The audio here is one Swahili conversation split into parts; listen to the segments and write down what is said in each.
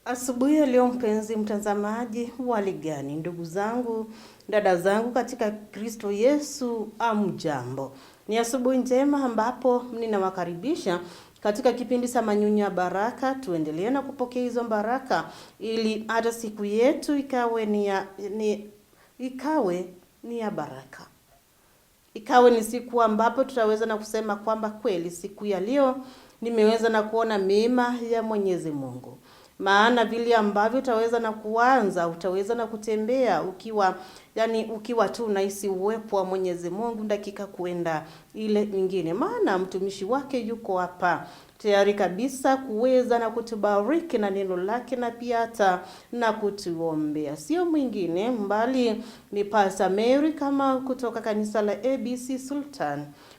Asubuhi ya leo mpenzi mtazamaji, wali gani? Ndugu zangu, dada zangu katika Kristo Yesu, amjambo. Ni asubuhi njema ambapo ninawakaribisha katika kipindi cha Manyunyu ya Baraka. Tuendelee na kupokea hizo baraka ili hata siku yetu ikawe ni ya baraka. Ikawe ni siku ambapo tutaweza na kusema kwamba kweli siku ya leo nimeweza na kuona mema ya Mwenyezi Mungu. Maana vile ambavyo utaweza na kuanza, utaweza na kutembea ukiwa tu unahisi uwepo wa Mwenyezi Mungu dakika kuenda ile nyingine. Maana mtumishi wake yuko hapa tayari kabisa kuweza na kutubariki na neno lake na pia hata na kutuombea. Sio mwingine mbali ni Pastor Mary kama kutoka kanisa la ABC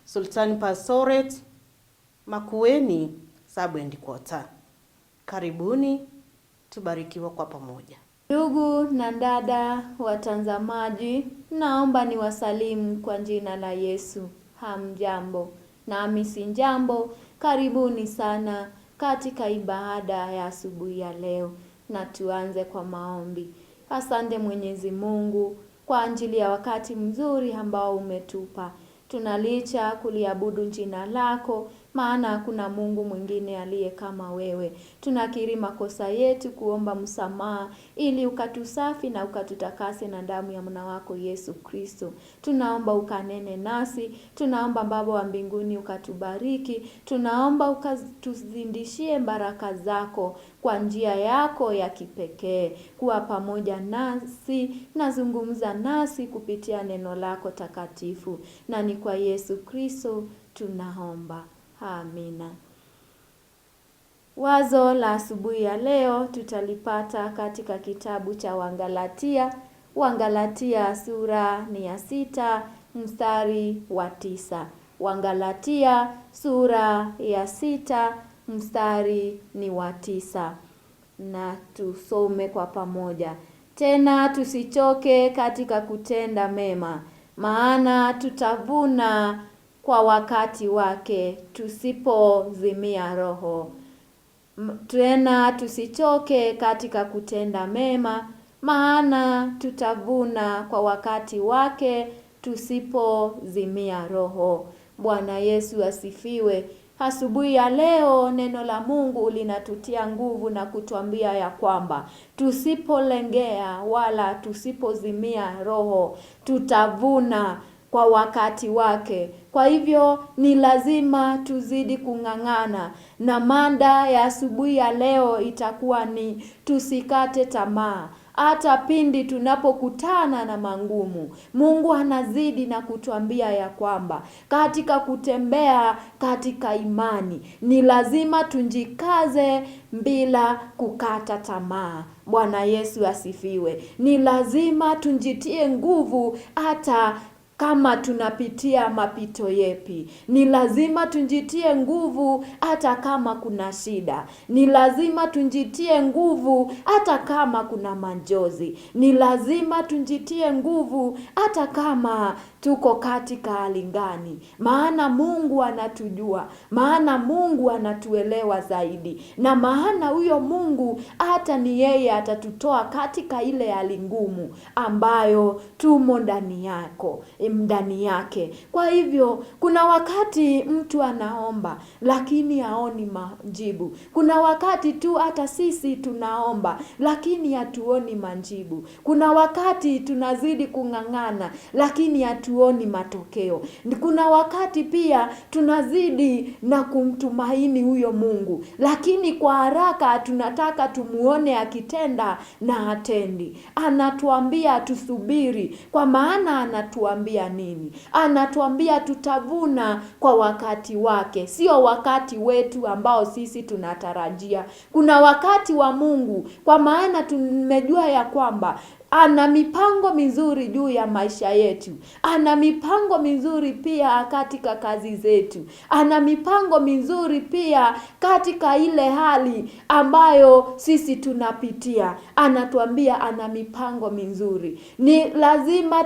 Sultan Pastoret Makueni Sub-Headquarters. Karibuni, tubarikiwa kwa pamoja. Ndugu na dada watazamaji, naomba niwasalimu kwa jina la Yesu. Hamjambo, nami si jambo. Karibuni sana katika ibada ya asubuhi ya leo, na tuanze kwa maombi. Asante Mwenyezi Mungu kwa ajili ya wakati mzuri ambao umetupa. Tunalicha kuliabudu jina lako, maana hakuna Mungu mwingine aliye kama wewe. Tunakiri makosa yetu, kuomba msamaha ili ukatusafi na ukatutakase na damu ya mwana wako Yesu Kristo. Tunaomba ukanene nasi, tunaomba Baba wa mbinguni ukatubariki, tunaomba ukatuzindishie baraka zako kwa njia yako ya kipekee. Kuwa pamoja nasi, nazungumza nasi kupitia neno lako takatifu, na ni kwa Yesu Kristo tunaomba. Amina. Wazo la asubuhi ya leo tutalipata katika kitabu cha Wangalatia sura ni ya 6 mstari wa 9. Wangalatia sura ya 6 mstari ni wa 9. Na tusome kwa pamoja. Tena tusichoke katika kutenda mema, maana tutavuna kwa wakati wake tusipozimia roho. Tena tusichoke katika kutenda mema, maana tutavuna kwa wakati wake tusipozimia roho. Bwana Yesu asifiwe. Asubuhi ya leo neno la Mungu linatutia nguvu na kutuambia ya kwamba tusipolengea wala tusipozimia roho tutavuna kwa wakati wake. Kwa hivyo ni lazima tuzidi kung'ang'ana, na mada ya asubuhi ya leo itakuwa ni tusikate tamaa. Hata pindi tunapokutana na mangumu, Mungu anazidi na kutuambia ya kwamba katika kutembea katika imani ni lazima tujikaze bila kukata tamaa. Bwana Yesu asifiwe. Ni lazima tujitie nguvu hata kama tunapitia mapito yepi. Ni lazima tujitie nguvu hata kama kuna shida. Ni lazima tujitie nguvu hata kama kuna majonzi. Ni lazima tujitie nguvu hata kama tuko katika hali gani. Maana Mungu anatujua. Maana Mungu anatuelewa zaidi. Na maana huyo Mungu hata ni yeye atatutoa katika ile hali ngumu ambayo tumo ndani yake. Kwa hivyo kuna wakati mtu anaomba lakini haoni majibu. Kuna wakati tu hata sisi tunaomba lakini hatuoni majibu. Kuna wakati tunazidi kung'ang'ana lakini hatuoni matokeo. Kuna wakati pia tunazidi na kumtumaini huyo Mungu, lakini kwa haraka tunataka tumuone akitenda na hatendi. Anatuambia tusubiri, kwa maana anatuambia nini? Anatuambia tutavuna kwa wakati wake, sio wakati wetu ambao sisi tunatarajia. Kuna wakati wa Mungu, kwa maana tumejua ya kwamba ana mipango mizuri juu ya maisha yetu. Ana mipango mizuri pia katika kazi zetu. Ana mipango mizuri pia katika ile hali ambayo sisi tunapitia. Anatuambia ana mipango mizuri. Ni lazima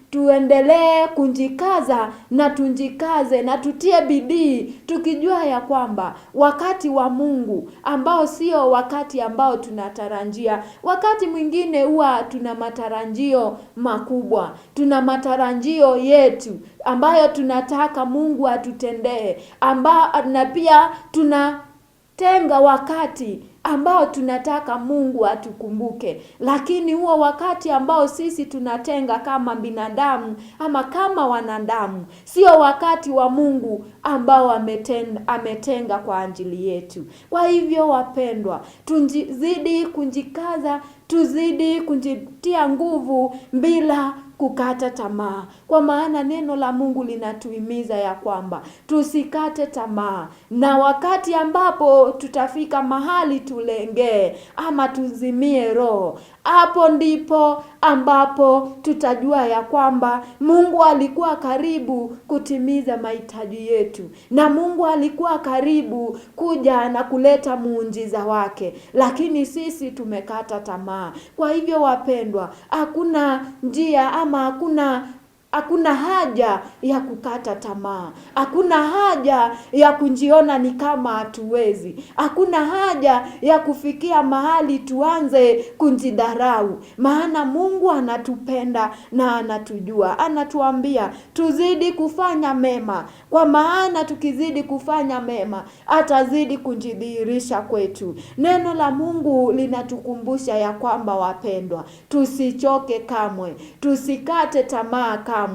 tuendelee kunjikaza na tunjikaze na tutie bidii, tukijua ya kwamba wakati wa Mungu ambao sio wakati ambao tunatarajia. Wakati mwingine huwa tuna matarajio makubwa, tuna matarajio yetu ambayo tunataka Mungu atutendee, na pia tunatenga wakati ambao tunataka Mungu atukumbuke. Lakini huo wakati ambao sisi tunatenga kama binadamu ama kama wanadamu, sio wakati wa Mungu ambao ametenga kwa ajili yetu. Kwa hivyo wapendwa, tuzidi kunjikaza, tuzidi kunjitia nguvu bila kukata tamaa. Kwa maana neno la Mungu linatuhimiza ya kwamba tusikate tamaa. Na wakati ambapo tutafika mahali tulengee ama tuzimie roho, hapo ndipo ambapo tutajua ya kwamba Mungu alikuwa karibu kutimiza mahitaji yetu. Na Mungu alikuwa karibu kuja na kuleta muujiza wake. Lakini sisi tumekata tamaa. Kwa hivyo wapendwa, hakuna njia ama hakuna haja ya kukata tamaa. Hakuna haja ya kujiona ni kama hatuwezi. Hakuna haja ya kufikia mahali tuanze kujidharau. Maana Mungu anatupenda na anatujua. Anatuambia tuzidi kufanya mema. Kwa maana tukizidi kufanya mema, atazidi kujidhihirisha kwetu. Neno la Mungu linatukumbusha ya kwamba wapendwa, tusichoke kamwe. Tusikate tamaa kamwe.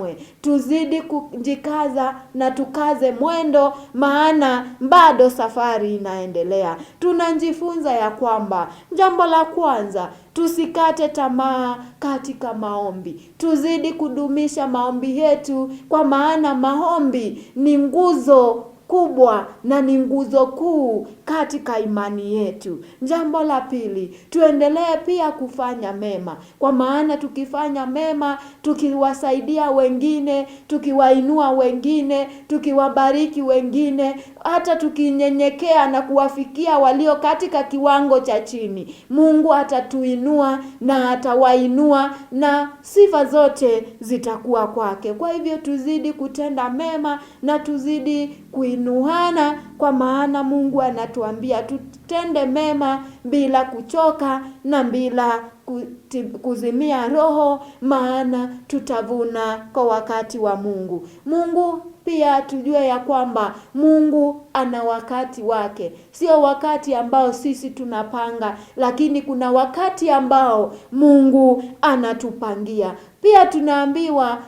Tuzidi kujikaza na tukaze mwendo, maana bado safari inaendelea. Tunajifunza ya kwamba jambo la kwanza, tusikate tamaa katika maombi. Tuzidi kudumisha maombi yetu, kwa maana maombi ni nguzo kubwa na ni nguzo kuu katika imani yetu. Jambo la pili, tuendelee pia kufanya mema. Kwa maana tukifanya mema, tukiwasaidia wengine, tukiwainua wengine, tukiwabariki wengine, hata tukinyenyekea na kuwafikia walio katika kiwango cha chini, Mungu atatuinua na atawainua na sifa zote zitakuwa kwake. Kwa hivyo tuzidi kutenda mema na tuzidi kuinuana, kwa maana Mungu anatuambia tutende mema bila kuchoka na bila kuzimia roho, maana tutavuna kwa wakati wa Mungu. Mungu pia tujue ya kwamba Mungu ana wakati wake. Sio wakati ambao sisi tunapanga, lakini kuna wakati ambao Mungu anatupangia. Pia tunaambiwa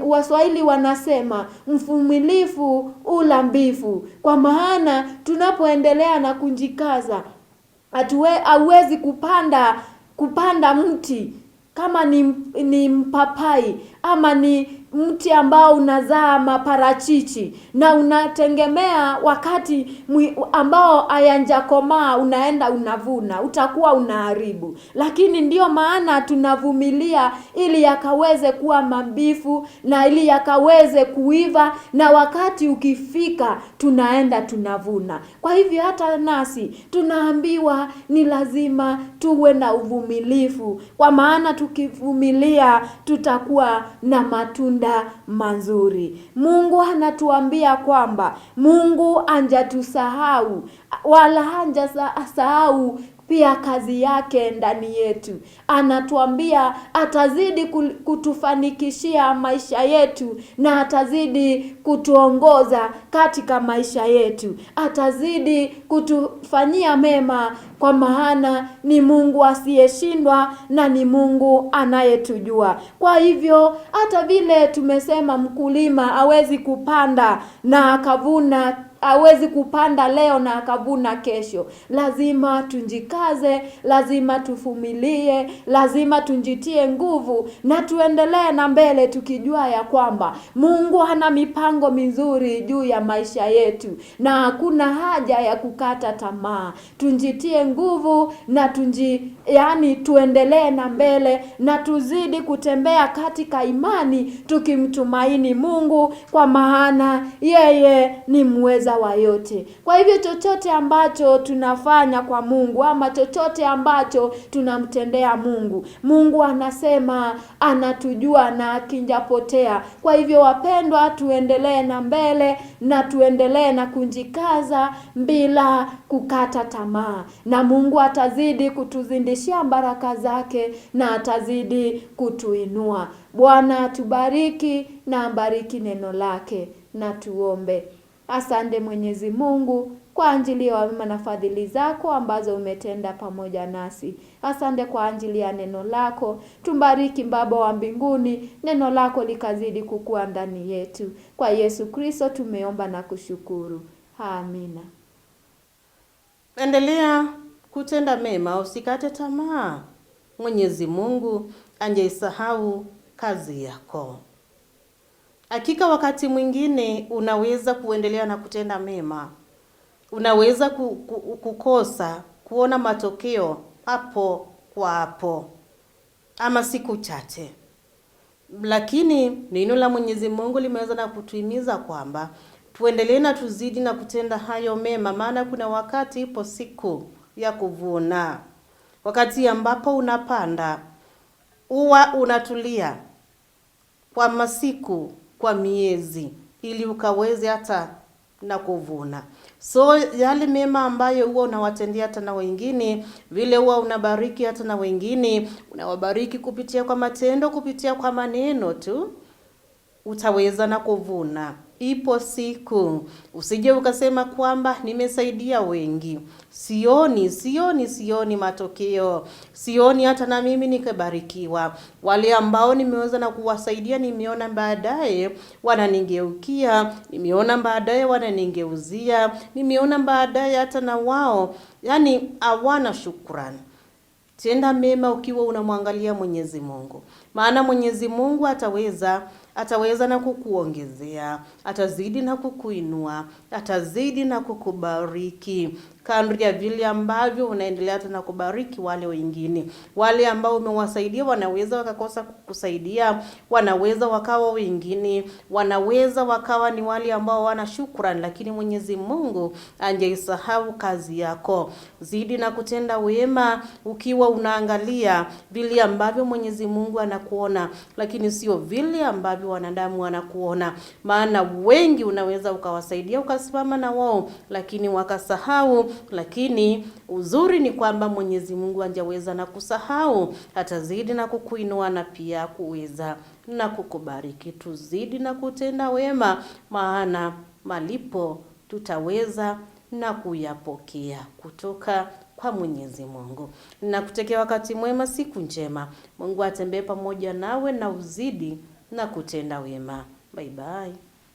Waswahili wanasema mvumilivu hula mbivu. Kwa maana tunapoendelea na kujikaza, hauwezi kupanda mti kama ni mpapai ama ni mti ambao unazaa maparachichi na unategemea wakati ambao hayajakomaa unaenda unavuna, utakuwa unaharibu. Lakini ndio maana tunavumilia ili yakaweze kuwa mabifu na ili yakaweze kuiva, na wakati ukifika tunaenda tunavuna. Kwa hivyo hata nasi tunaambiwa ni lazima tuwe na uvumilivu, kwa maana tukivumilia tutakuwa na matunda mazuri. Mungu anatuambia kwamba Mungu hajatusahau wala hajasahau pia kazi yake ndani yetu. Anatuambia atazidi kutufanikishia maisha yetu na atazidi kutuongoza katika maisha yetu. Atazidi kutufanyia mema, kwa maana ni Mungu asiyeshindwa na ni Mungu anayetujua. Kwa hivyo hata vile tumesema mkulima hawezi kupanda na akavuna hawezi kupanda leo na akavuna kesho. Lazima tunjikaze, lazima tuvumilie, lazima tunjitie nguvu na tuendelee na mbele, tukijua ya kwamba Mungu ana mipango mizuri juu ya maisha yetu na hakuna haja ya kukata tamaa. Tunjitie nguvu na tuendelee na mbele na tuzidi kutembea katika imani, tukimtumaini Mungu, kwa maana yeye ni muweza wa yote. Kwa hivyo chochote ambacho tunafanya kwa Mungu, ama chochote ambacho tunamtendea Mungu, Mungu anasema anatujua na akinjapotea. Kwa hivyo wapendwa, tuendelee na mbele na tuendelee na kunjikaza bila kukata tamaa, na Mungu atazidi kutuzindishia baraka zake na atazidi kutuinua. Bwana atubariki na ambariki neno lake. Na tuombe. Asante Mwenyezi Mungu kwa ajili ya wema na fadhili zako ambazo umetenda pamoja nasi. Asante kwa ajili ya neno lako. Tumbariki Baba wa mbinguni, neno lako likazidi kukua ndani yetu. Kwa Yesu Kristo tumeomba na kushukuru. Amina. Endelea kutenda mema, usikate tamaa. Mwenyezi Mungu anjaisahau kazi yako. Hakika wakati mwingine unaweza kuendelea na kutenda mema, unaweza kukosa kuona matokeo hapo kwa hapo ama siku chache, lakini neno la Mwenyezi Mungu limeweza na kutuhimiza kwamba tuendelee na tuzidi na kutenda hayo mema, maana kuna wakati ipo siku ya kuvuna. Wakati ambapo unapanda, uwa unatulia kwa masiku, kwa miezi, ili ukaweze hata na kuvuna. So yale mema ambayo huwa unawatendea hata na wengine, vile huwa unabariki hata na wengine, unawabariki kupitia kwa matendo, kupitia kwa maneno tu, utaweza na kuvuna. Ipo siku. Usije ukasema kwamba nimesaidia wengi, sioni matokeo, sioni hata na mimi nikabarikiwa. Wale ambao nimeweza na kuwasaidia, nimeona baadaye wananigeukia, nimeona baadaye wananigeuzia, nimeona baadaye hata na wao hawana shukrani. Tenda mema ukiwa unamwangalia Mwenyezi Mungu, maana Mwenyezi Mungu ataweza na kukuongezea, atazidi na kukuinua, atazidi na kukubariki, kadri ya vile ambavyo unaendelea na kubariki wale wengine. Wale ambao umewasaidia wanaweza wakakosa kukusaidia, wanaweza wakawa wengine, wanaweza wakawa ni wale ambao wana shukrani, lakini Mwenyezi Mungu anjaisahau kazi yako. Zidi na kutenda wema ukiwa unaangalia vile ambavyo Mwenyezi Mungu anakuona, lakini sio vile ambavyo wanadamu wanakuona. Maana wengi unaweza ukawasaidia, ukasimama na wao, lakini wakasahau. Lakini uzuri ni kwamba Mwenyezi Mungu hajaweza na kusahau, atazidi na kukuinua na pia kuweza na kukubariki. Tuzidi na kutenda wema, maana malipo tutaweza na kuyapokea kutoka kwa Mwenyezi Mungu. Nakutekea wakati mwema, siku njema. Mungu atembee pamoja nawe na uzidi na kutenda wema. Bye bye.